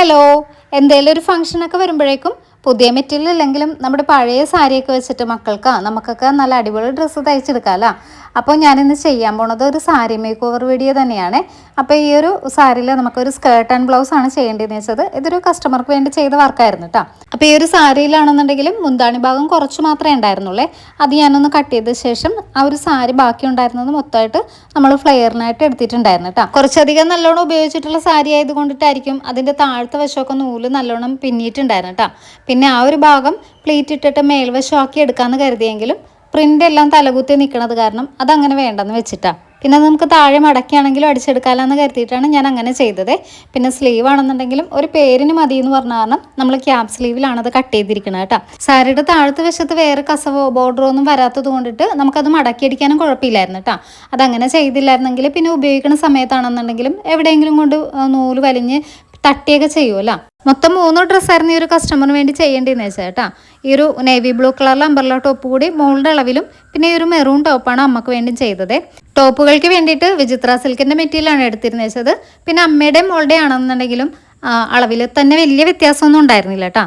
Hello, എന്തെങ്കിലും ഒരു ഫംഗ്ഷനൊക്കെ വരുമ്പോഴേക്കും പുതിയ മെറ്റീരിയൽ ഇല്ലെങ്കിലും നമ്മുടെ പഴയ സാരിയൊക്കെ വെച്ചിട്ട് നമുക്കൊക്കെ നല്ല അടിപൊളി ഡ്രസ്സ് തയ്ച്ചെടുക്കാമല്ലോ. അപ്പോൾ ഞാനിന്ന് ചെയ്യാൻ പോണത് ഒരു സാരി മേക്ക് ഓവർ വീഡിയോ തന്നെയാണ്. അപ്പോൾ ഈ ഒരു സാരിയിൽ നമുക്കൊരു സ്കേർട്ട് ആൻഡ് ബ്ലൗസ് ആണ് ചെയ്യേണ്ടതെന്ന് വെച്ചത്. ഇതൊരു കസ്റ്റമർക്ക് വേണ്ടി ചെയ്ത വർക്കായിരുന്നു കേട്ടോ. അപ്പോൾ ഈ ഒരു സാരിയിലാണെന്നുണ്ടെങ്കിലും മുന്താണി ഭാഗം കുറച്ച് മാത്രമേ ഉണ്ടായിരുന്നുള്ളേ. അത് ഞാനൊന്ന് കട്ട് ചെയ്ത ശേഷം ആ ഒരു സാരി ബാക്കി ഉണ്ടായിരുന്നത് മൊത്തമായിട്ട് നമ്മൾ ഫ്ലെയറിനായിട്ട് എടുത്തിട്ടുണ്ടായിരുന്നു കേട്ടോ. കുറച്ചധികം നല്ലോണം ഉപയോഗിച്ചിട്ടുള്ള സാരി ആയതുകൊണ്ടിട്ടായിരിക്കും അതിൻ്റെ താഴത്തെ വശമൊക്കെ നൂല് നല്ലോണം പിന്നിയിട്ടുണ്ടായിരുന്നു കേട്ടോ. പിന്നെ ആ ഒരു ഭാഗം പ്ലീറ്റ് ഇട്ടിട്ട് മേൽവശമാക്കി എടുക്കാമെന്ന് കരുതിയെങ്കിലും പ്രിൻ്റ് എല്ലാം തലകുത്തി നിൽക്കുന്നത് കാരണം അതങ്ങനെ വേണ്ടെന്ന് വെച്ചിട്ടാണ്. പിന്നെ നമുക്ക് താഴെ മടക്കിയാണെങ്കിലും അടിച്ചെടുക്കാമെന്ന് കരുതിയിട്ടാണ് ഞാൻ അങ്ങനെ ചെയ്തത്. പിന്നെ സ്ലീവ് ആണെന്നുണ്ടെങ്കിലും ഒരു പേരിന് മതി എന്ന് പറഞ്ഞ കാരണം നമ്മൾ ക്യാപ് സ്ലീവിലാണ് അത് കട്ട് ചെയ്തിരിക്കുന്നത് കേട്ടോ. സാരിയുടെ താഴത്തെ വശത്ത് വേറെ കസവോ ബോർഡറോ ഒന്നും വരാത്തത് കൊണ്ടിട്ട് നമുക്കത് മടക്കിയടിക്കാനും കുഴപ്പമില്ലായിരുന്നു കേട്ടോ. അതങ്ങനെ ചെയ്തില്ലായിരുന്നെങ്കിൽ പിന്നെ ഉപയോഗിക്കുന്ന സമയത്താണെന്നുണ്ടെങ്കിലും എവിടെയെങ്കിലും കൊണ്ട് നൂല് വലിഞ്ഞ് തട്ടിയൊക്കെ ചെയ്യുമല്ലോ. മൊത്തം 3 ഡ്രസ്സായിരുന്നു ഈ ഒരു കസ്റ്റമറിന് വേണ്ടി ചെയ്യേണ്ടതെന്ന് വെച്ചാൽ കേട്ടോ. ഈ ഒരു നേവി ബ്ലൂ കളറിലെ അംബർല ടോപ്പ് കൂടി മോളുടെ അളവിലും പിന്നെ ഈ ഒരു മെറൂൺ ടോപ്പാണ് അമ്മക്ക് വേണ്ടി ചെയ്തത്. ടോപ്പുകൾക്ക് വേണ്ടിയിട്ട് വിചിത്ര സിൽക്കിൻ്റെ മെറ്റീരിയലാണ് എടുത്തിരുന്നത് വെച്ചത്. പിന്നെ അമ്മയുടെയും മോളുടെ ആണെന്നുണ്ടെങ്കിലും അളവിൽ തന്നെ വലിയ വ്യത്യാസമൊന്നും ഉണ്ടായിരുന്നില്ല കേട്ടോ.